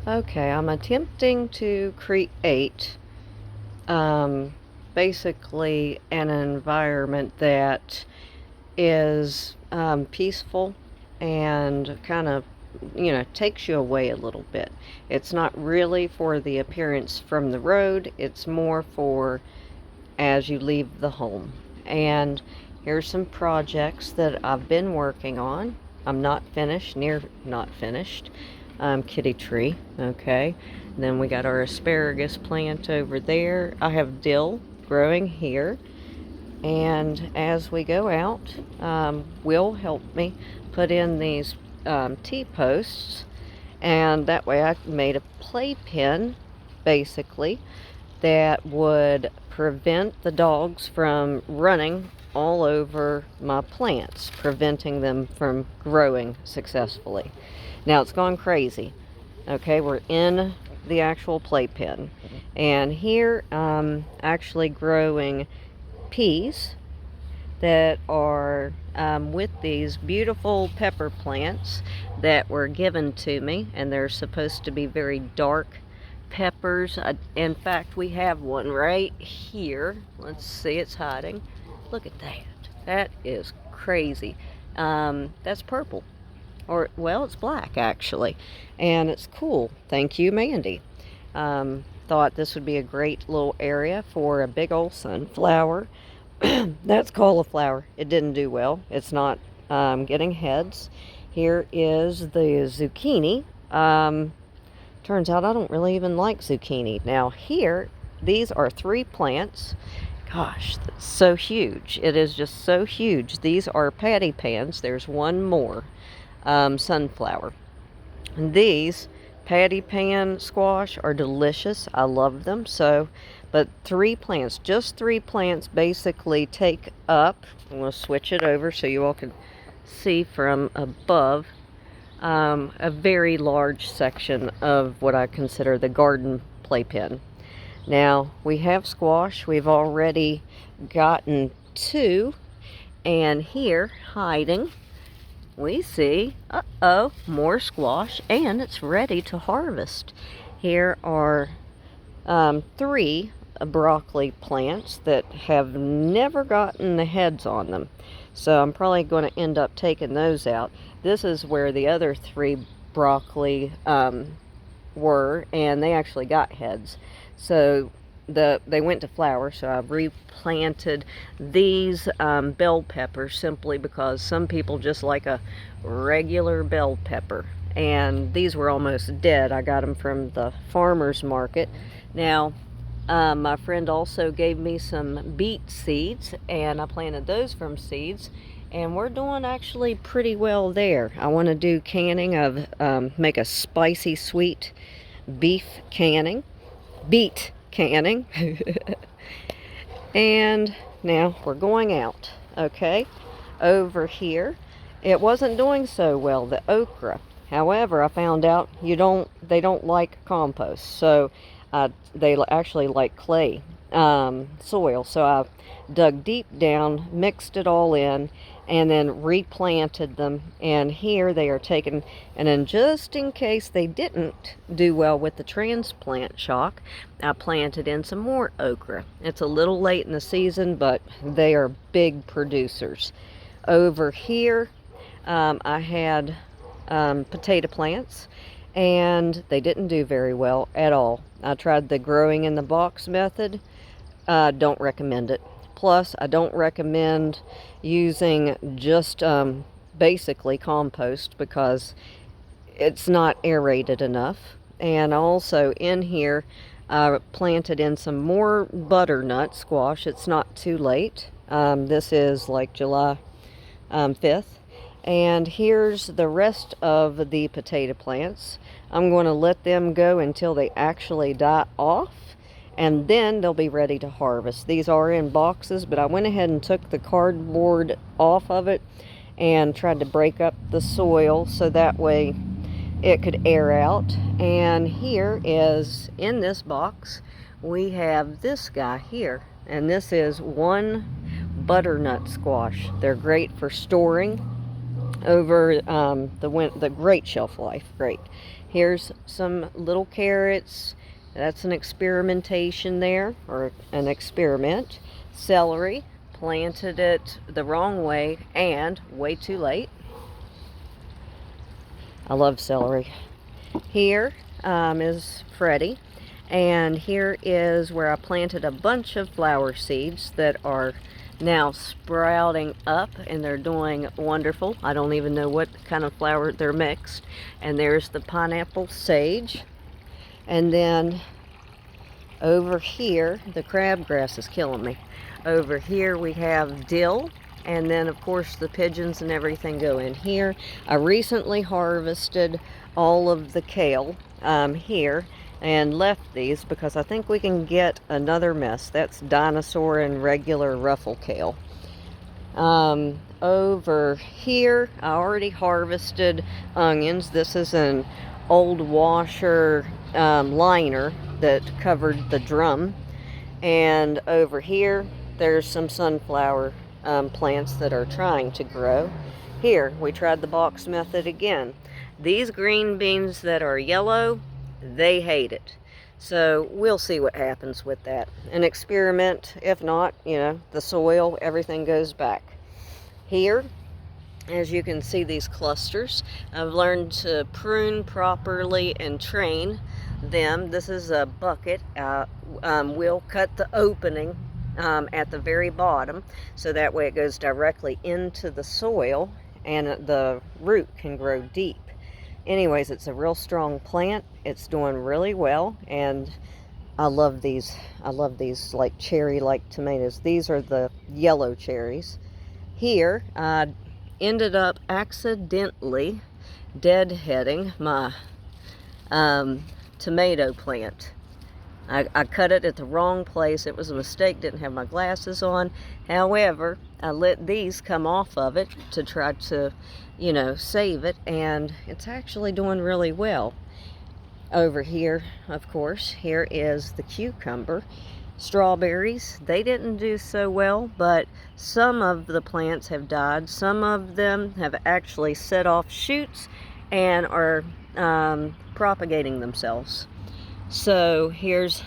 Okay, I'm attempting to create um, basically an environment that is peaceful and kind of, takes you away a little bit. It's not really for the appearance from the road, it's more for as you leave the home. And here's some projects that I've been working on. I'm not finished, near not finished. Kitty tree, okay. And then we got our asparagus plant over there. I have dill growing here. And as we go out, Will helped me put in these T-posts. And that way I made a playpen, basically, that would prevent the dogs from running all over my plants, preventing them from growing successfully. Now it's gone crazy. Okay, we're in the actual playpen, and here I'm actually growing peas that are with these beautiful pepper plants that were given to me, and they're supposed to be very dark peppers. In fact, we have one right here. Let's see, it's hiding. Look at that. That is crazy. That's purple. Or, well, it's black actually. And it's cool. Thank you, Mandy. Thought this would be a great little area for a big old sunflower. That's cauliflower. It didn't do well. It's not getting heads. Here is the zucchini. Turns out I don't really even like zucchini. Now here, these are 3 plants. Gosh, that's so huge. It is just so huge. These are patty pans. There's one more. Sunflower. And these patty pan squash are delicious. I love them. But 3 plants, just 3 plants basically take up, I'm going to switch it over so you all can see from above, a very large section of what I consider the garden playpen. Now, we have squash. We've already gotten 2, and here, hiding, we see, more squash, and it's ready to harvest. Here are 3 broccoli plants that have never gotten the heads on them. So I'm probably going to end up taking those out. This is where the other 3 broccoli were, and they actually got heads. So they went to flower, so I've replanted these bell peppers simply because some people just like a regular bell pepper. And these were almost dead. I got them from the farmer's market. Now, my friend also gave me some beet seeds, and I planted those from seeds, and we're doing actually pretty well there. I want to do canning of, make a spicy sweet beef canning, beet canning. And now we're going out, okay? Over here, it wasn't doing so well, the okra. However, I found out they don't like compost, so they actually like clay soil. So I dug deep down, mixed it all in, and then replanted them. And here they are taken, and then just in case they didn't do well with the transplant shock, I planted in some more okra. It's a little late in the season, but they are big producers. Over here, I had potato plants, and they didn't do very well at all. I tried the growing in the box method. Don't recommend it. Plus, I don't recommend using just basically compost because it's not aerated enough. And also in here, I planted in some more butternut squash. It's not too late. This is like July 5th. And here's the rest of the potato plants. I'm going to let them go until they actually die off, and then they'll be ready to harvest. These are in boxes, but I went ahead and took the cardboard off of it and tried to break up the soil so that way it could air out. And here is, in this box, we have this guy here, and this is one butternut squash. They're great for storing over the great shelf life, great. Here's some little carrots. That's an experimentation there, or an experiment. Celery, planted it the wrong way and way too late. I love celery. Here is Freddie, and here is where I planted a bunch of flower seeds that are now sprouting up, and they're doing wonderful. I don't even know what kind of flower they're mixed. And there's the pineapple sage. And then over here, the crabgrass is killing me. Over here we have dill, and then of course the pigeons and everything go in here. I recently harvested all of the kale here and left these because I think we can get another mess. That's dinosaur and regular ruffle kale. Over here, I already harvested onions. This is an old washer liner that covered the drum. And over here, there's some sunflower plants that are trying to grow. Here, we tried the box method again. These green beans that are yellow, they hate it. So we'll see what happens with that. An experiment. If not, you know, the soil, everything goes back. Here, as you can see, these clusters, I've learned to prune properly and train them. This is a bucket. We'll cut the opening at the very bottom, so that way it goes directly into the soil and the root can grow deep. Anyways, it's a real strong plant. It's doing really well, and I love these. I love these like cherry-like tomatoes. These are the yellow cherries. Here, I ended up accidentally deadheading my tomato plant. I cut it at the wrong place. It was a mistake, didn't have my glasses on. However, I let these come off of it to try to, you know, save it, and it's actually doing really well. Over here, of course, here is the cucumber. Strawberries, they didn't do so well, but some of the plants have died. Some of them have actually set off shoots and are propagating themselves. So here's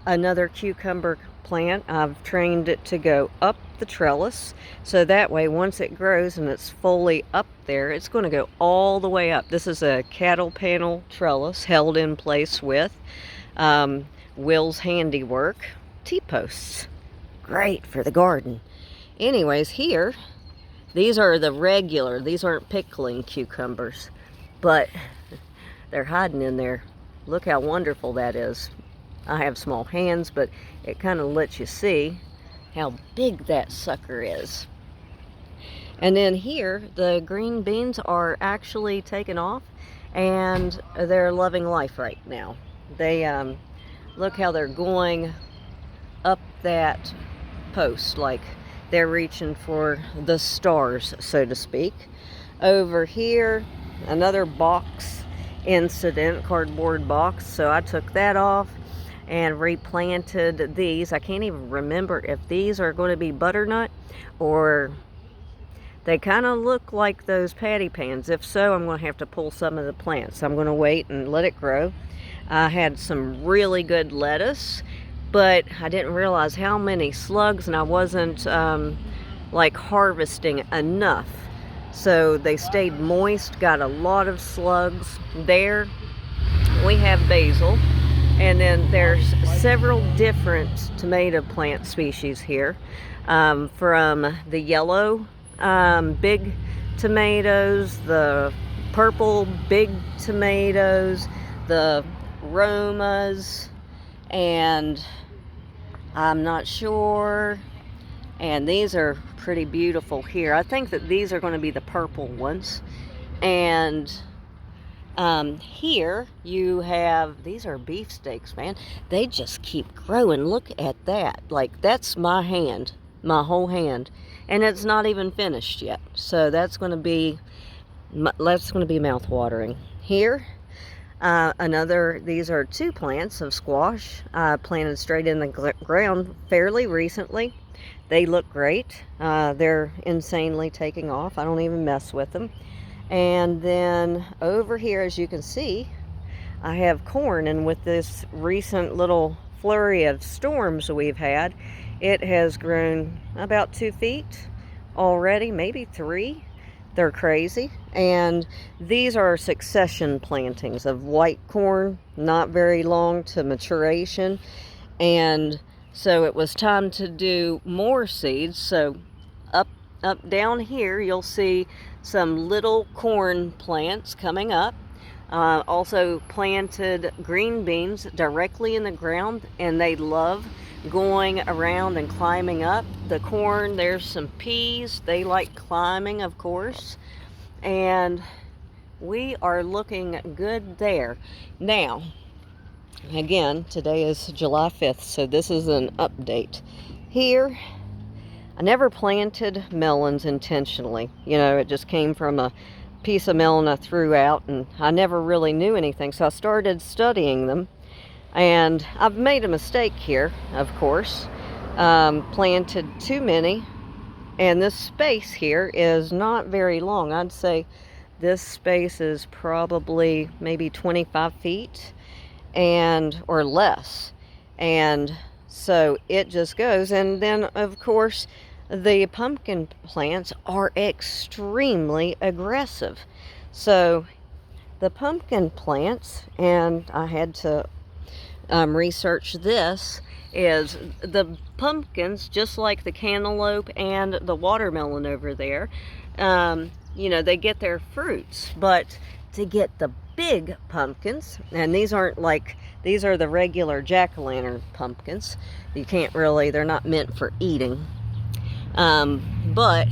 another cucumber plant. I've trained it to go up the trellis, so that way once it grows and it's fully up there, it's going to go all the way up. This is a cattle panel trellis held in place with Will's handiwork T-posts. Great for the garden. Anyways, here, these are the regular, these aren't pickling cucumbers, but they're hiding in there. Look how wonderful that is. I have small hands, but it kind of lets you see how big that sucker is. And then here, the green beans are actually taking off, and they're loving life right now. They, look how they're going up that post, like they're reaching for the stars, so to speak. Over here, another box incident, cardboard box, so I took that off and replanted these. I can't even remember if these are going to be butternut or they kind of look like those patty pans. If so, I'm going to have to pull some of the plants. I'm going to wait and let it grow. I had some really good lettuce, but I didn't realize how many slugs, and I wasn't like harvesting enough. So they stayed moist, got a lot of slugs there. We have basil, and then there's several different tomato plant species here, from the yellow big tomatoes, the purple big tomatoes, the Romas, and I'm not sure. And these are pretty beautiful here. I think that these are going to be the purple ones. And here you have, these are beefsteaks, man. They just keep growing. Look at that. Like, that's my hand, my whole hand. And it's not even finished yet. So that's going to be mouth-watering. Here, these are two plants of squash planted straight in the ground fairly recently. They look great. They're insanely taking off. I don't even mess with them. And then over here, as you can see, I have corn, and with this recent little flurry of storms we've had, it has grown about 2 feet already, maybe 3. They're crazy. And these are succession plantings of white corn, not very long to maturation. And so it was time to do more seeds. So up down here, you'll see some little corn plants coming up. Also planted green beans directly in the ground, and they love going around and climbing up. The corn, there's some peas. They like climbing, of course. And we are looking good there. Now, again, today is July 5th, so this is an update. Here, I never planted melons intentionally. You know, it just came from a piece of melon I threw out, and I never really knew anything, so I started studying them. And I've made a mistake here, of course. Planted too many, and this space here is not very long. I'd say this space is probably maybe 25 feet and or less. And so it just goes. And then, of course, the pumpkin plants are extremely aggressive. So the pumpkin plants, and I had to research this, is the pumpkins, just like the cantaloupe and the watermelon over there, you know, they get their fruits, but to get the big pumpkins, and these aren't like, these are the regular jack-o'-lantern pumpkins. You can't really, they're not meant for eating. But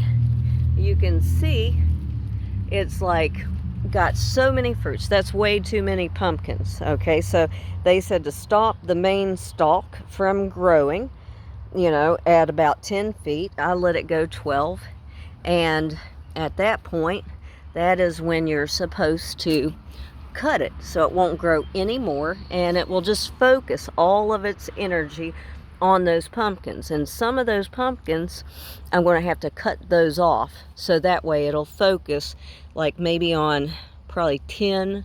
you can see it's like got so many fruits. That's way too many pumpkins. Okay, so they said to stop the main stalk from growing, you know, at about 10 feet. I let it go 12. And at that point, that is when you're supposed to cut it so it won't grow anymore, and it will just focus all of its energy on those pumpkins. And some of those pumpkins, I'm going to have to cut those off, so that way it'll focus like maybe on probably 10,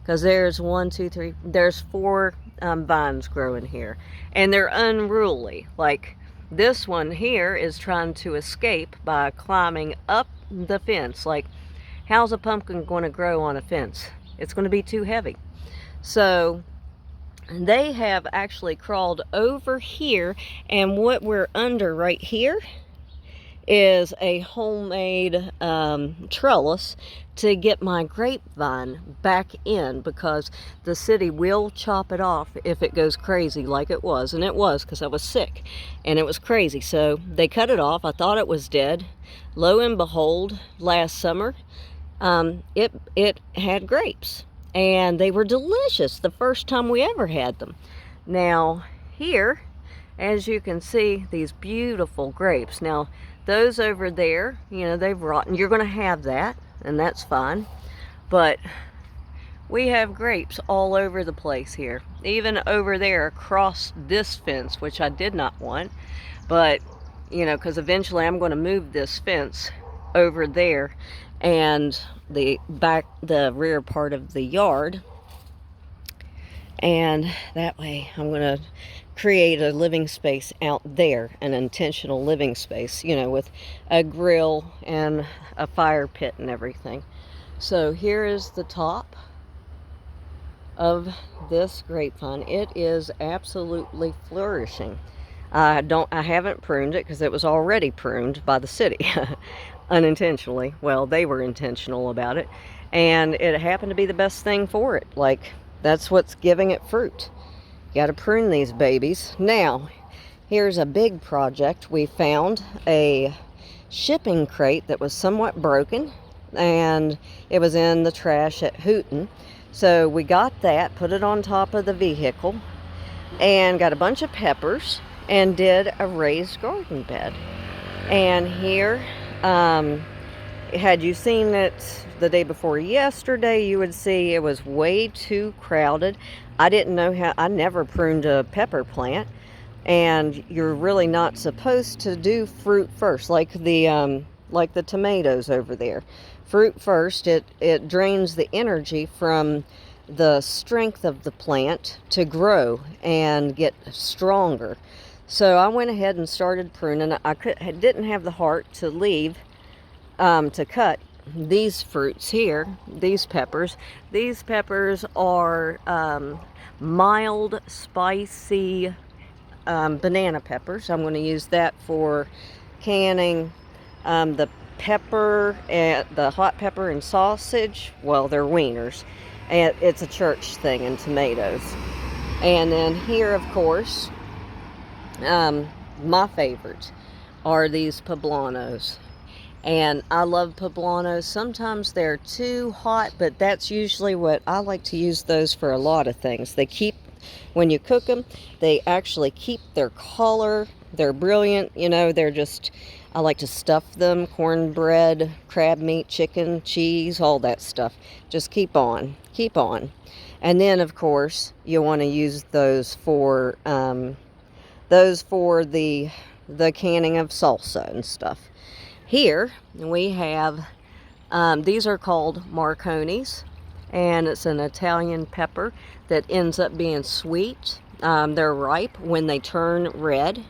because there's 1, 2, 3, there's 4 vines growing here, and they're unruly. Like this one here is trying to escape by climbing up the fence. Like, how's a pumpkin going to grow on a fence? It's going to be too heavy. So they have actually crawled over here, and what we're under right here is a homemade trellis to get my grapevine back in, because the city will chop it off if it goes crazy like it was. And it was, because I was sick and it was crazy. So they cut it off. I thought it was dead. Lo and behold, last summer it had grapes, and they were delicious the first time we ever had them. Now here, as you can see, these beautiful grapes. Now those over there, you know, they've rotten. You're going to have that, and that's fine. But we have grapes all over the place here. Even over there across this fence, which I did not want. But, you know, because eventually I'm going to move this fence over there and the rear part of the yard. And that way I'm going to create a living space out there, an intentional living space, you know, with a grill and a fire pit and everything. So here is the top of this grapevine. It is absolutely flourishing. I haven't pruned it because it was already pruned by the city unintentionally. Well, they were intentional about it, and it happened to be the best thing for it. Like, that's what's giving it fruit. You got to prune these babies. Now, here's a big project. We found a shipping crate that was somewhat broken, and it was in the trash at Hooten. So we got that, put it on top of the vehicle, and got a bunch of peppers, and did a raised garden bed. And here, had you seen it the day before yesterday, you would see it was way too crowded. I didn't know how, I never pruned a pepper plant, and you're really not supposed to do fruit first, like the tomatoes over there. Fruit first, it drains the energy from the strength of the plant to grow and get stronger. So I went ahead and started pruning. Didn't have the heart to leave to cut these fruits here, these peppers. These peppers are mild, spicy banana peppers. I'm going to use that for canning the pepper and the hot pepper and sausage. Well, they're wieners, and it's a church thing, and tomatoes. And then here, of course, my favorites are these poblanos. And I love poblanos. Sometimes they're too hot, but that's usually what I like to use those for a lot of things. They keep, when you cook them, they actually keep their color. They're brilliant. You know, they're just, I like to stuff them, cornbread, crab meat, chicken, cheese, all that stuff. Just keep on, keep on. And then, of course, you want to use those for the canning of salsa and stuff. Here we have, these are called Marconis, and it's an Italian pepper that ends up being sweet. They're ripe when they turn red.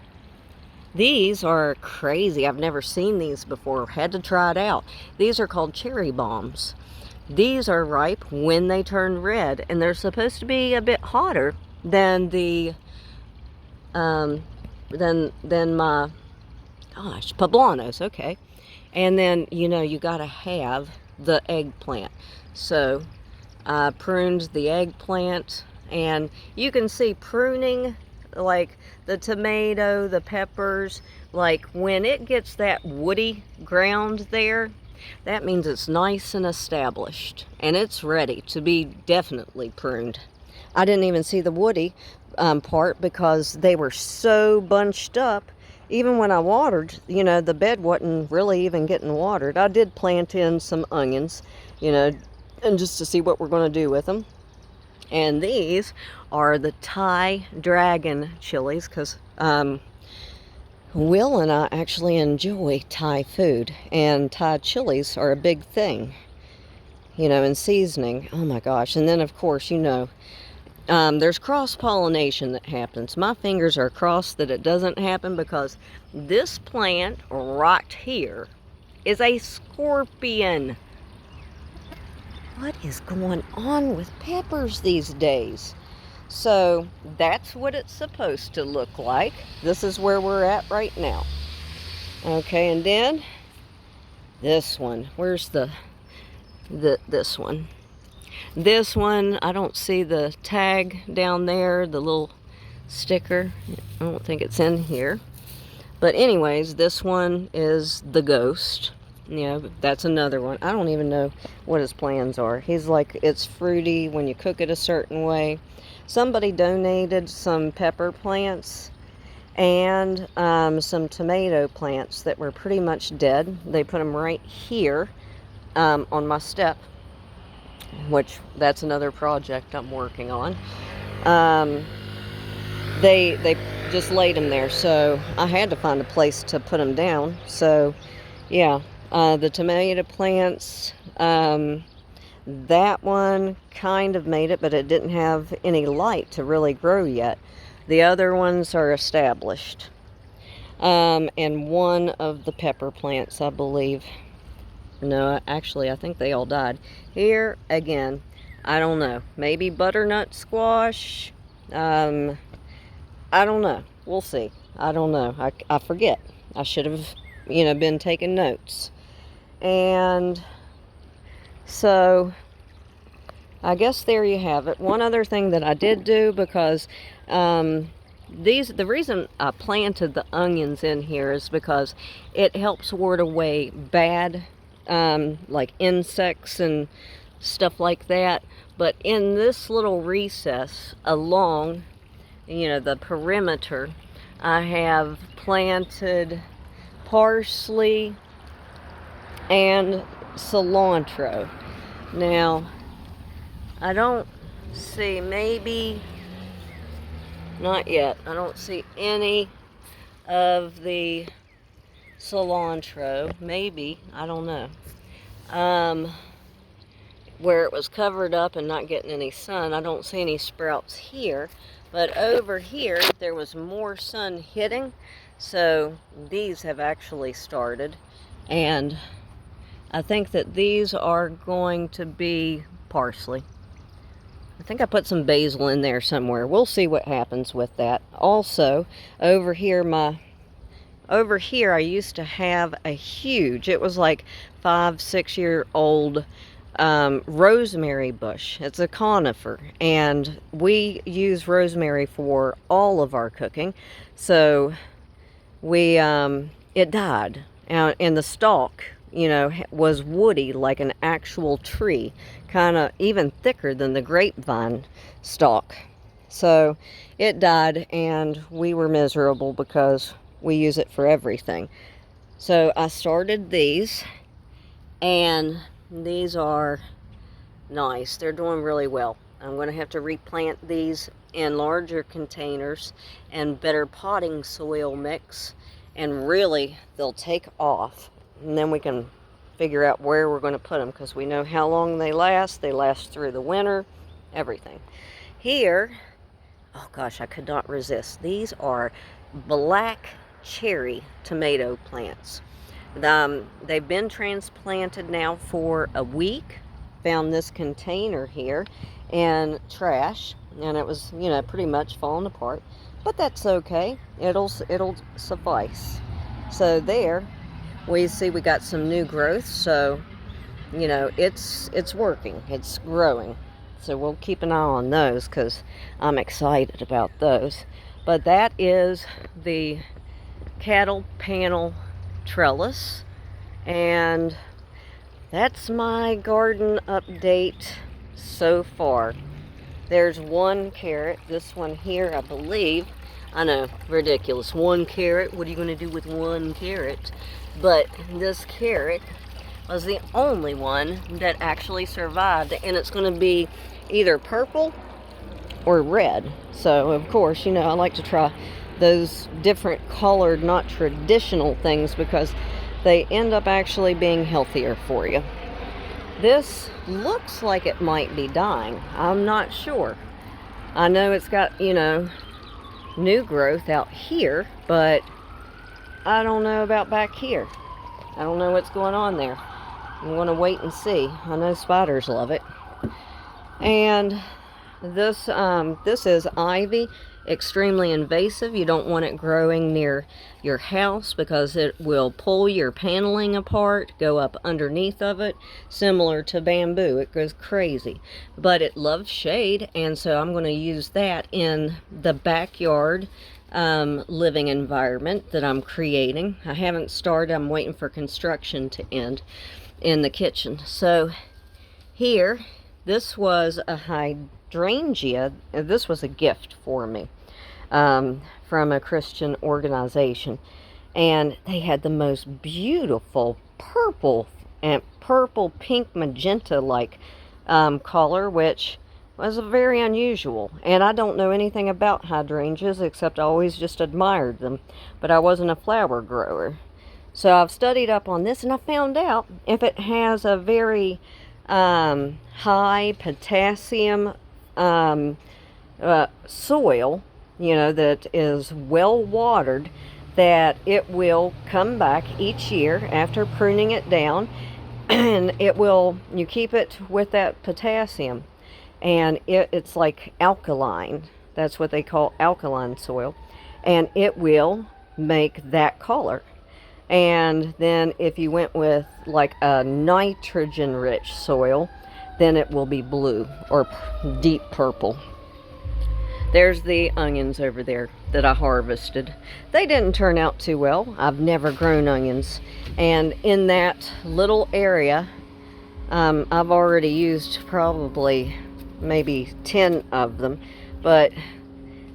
These are crazy. I've never seen these before. Had to try it out. These are called cherry bombs. These are ripe when they turn red, and they're supposed to be a bit hotter than the than my poblanos. Okay. And then, you know, you got to have the eggplant. So I pruned the eggplant, and you can see pruning, like the tomato, the peppers, like when it gets that woody ground there, that means it's nice and established, and it's ready to be definitely pruned. I didn't even see the woody part because they were so bunched up. Even when I watered, you know, the bed wasn't really even getting watered. I did plant in some onions, you know, and just to see what we're going to do with them. And these are the Thai dragon chilies, because Will and I actually enjoy Thai food, and Thai chilies are a big thing, you know, in seasoning. Oh my gosh. And then, of course, you know, there's cross-pollination that happens. My fingers are crossed that it doesn't happen, because this plant right here is a scorpion. What is going on with peppers these days? So that's what it's supposed to look like. This is where we're at right now. Okay, and then this one. Where's this one? This one, I don't see the tag down there, the little sticker. I don't think it's in here. But anyways, this one is the ghost. You know, that's another one. I don't even know what his plans are. He's like, it's fruity when you cook it a certain way. Somebody donated some pepper plants and some tomato plants that were pretty much dead. They put them right here on my step, which that's another project I'm working on. They just laid them there, so I had to find a place to put them down. So yeah, the tomato plants, that one kind of made it, but it didn't have any light to really grow yet. The other ones are established, and one of the pepper plants, I believe. No, actually, I think they all died. Here, again, I don't know. Maybe butternut squash. I don't know. We'll see. I don't know. I forget. I should have, you know, been taking notes. And so, I guess there you have it. One other thing that I did do, because the reason I planted the onions in here is because it helps ward away bad like insects and stuff like that. But in this little recess along, you know, the perimeter, I have planted parsley and cilantro. Now, I don't see, maybe not yet, I don't see any of the cilantro. Maybe, I don't know. where it was covered up and not getting any sun. I don't see any sprouts here, but over here there was more sun hitting, so these have actually started. And I think that these are going to be parsley. I think I put some basil in there somewhere. We'll see what happens with that. Also, over here I used to have a huge, it was like 5-6 year old rosemary bush. It's a conifer, and we use rosemary for all of our cooking. So it died, and the stalk, you know, was woody like an actual tree, kind of even thicker than the grapevine stalk. So it died, and we were miserable because we use it for everything. So I started these, and these are nice. They're doing really well. I'm going to have to replant these in larger containers and better potting soil mix, and really they'll take off, and then we can figure out where we're going to put them, because we know how long they last. They last through the winter, everything. Here, oh gosh, I could not resist. These are black cherry tomato plants. They've been transplanted now for a week. Found this container here in trash, and it was, you know, pretty much falling apart, but that's okay. It'll suffice. So there we see we got some new growth, so you know, it's working, it's growing. So we'll keep an eye on those, because I'm excited about those. But that is the cattle panel trellis, and that's my garden update so far. There's one carrot, this one here, I believe. I know, ridiculous. 1 carrot, what are you going to do with 1 carrot? But this carrot was the only one that actually survived, and it's going to be either purple or red. So of course, you know, I like to try those different colored, not traditional things, because they end up actually being healthier for you. This looks like it might be dying. I'm not sure. I know it's got, you know, new growth out here, but I don't know about back here. I don't know what's going on there. I'm going to wait and see. I know spiders love it. And this is ivy, extremely invasive. You don't want it growing near your house, because it will pull your paneling apart, go up underneath of it, similar to bamboo. It goes crazy, but it loves shade, and so I'm going to use that in the backyard living environment that I'm creating. I haven't started. I'm waiting for construction to end in the kitchen. So here, this was a hydrangea. This was a gift for me from a Christian organization, and they had the most beautiful purple and purple pink magenta like color, which was very unusual. And I don't know anything about hydrangeas, except I always just admired them, but I wasn't a flower grower. So I've studied up on this, and I found out if it has a very high potassium soil, you know, that is well watered, that it will come back each year after pruning it down, and it will, you keep it with that potassium, and it's like alkaline. That's what they call alkaline soil, and it will make that color. And then if you went with like a nitrogen rich soil, then it will be blue or deep purple. There's the onions over there that I harvested. They didn't turn out too well. I've never grown onions, and in that little area I've already used probably maybe 10 of them, but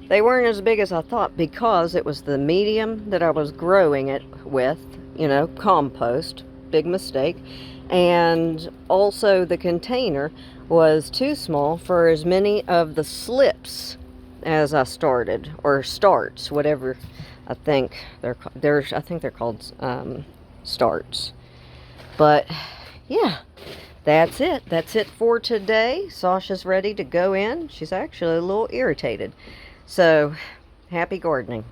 they weren't as big as I thought, because it was the medium that I was growing it with, you know, compost, big mistake. And also the container was too small for as many of the slips as I started, or starts, whatever. I think they're called starts. But yeah, That's it. That's it for today. Sasha's ready to go in. She's actually a little irritated. So, happy gardening.